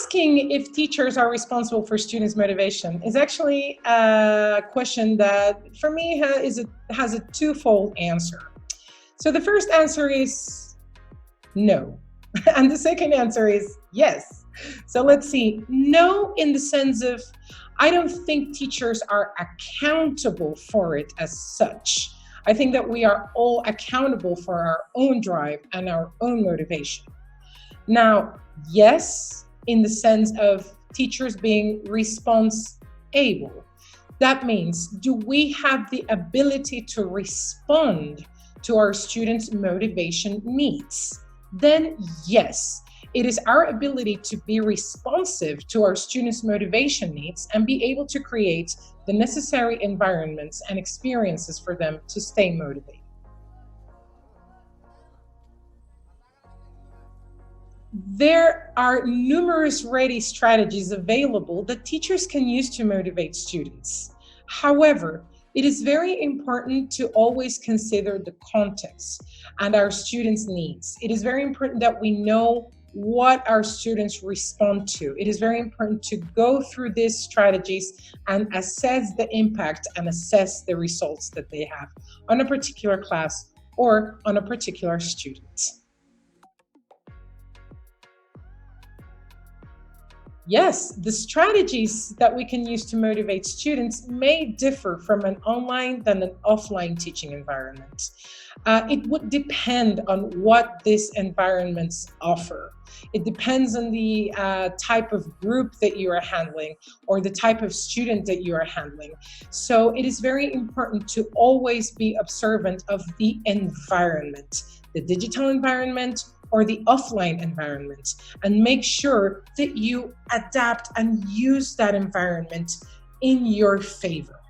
asking if teachers are responsible for students' motivation is actually a question that, for me, has a twofold answer. So the first answer is no, and the second answer is yes. So let's see. No, in the sense of, I don't think teachers are accountable for it as such. I think that we are all accountable for our own drive and our own motivation. Now, yes, in the sense of teachers being response able. That means, do we have the ability to respond to our students' motivation needs? Then yes, it is our ability to be responsive to our students' motivation needs and be able to create the necessary environments and experiences for them to stay motivated. There are numerous ready strategies available that teachers can use to motivate students. However, it is very important to always consider the context and our students' needs. It is very important that we know what our students respond to. It is very important to go through these strategies and assess the impact and assess the results that they have on a particular class or on a particular student. Yes, the strategies that we can use to motivate students may differ from an online than an offline teaching environment. It would depend on what these environments offer. It depends on the type of group that you are handling or the type of student that you are handling. So it is very important to always be observant of the environment, the digital environment or the offline environment, and make sure that you adapt and use that environment in your favor.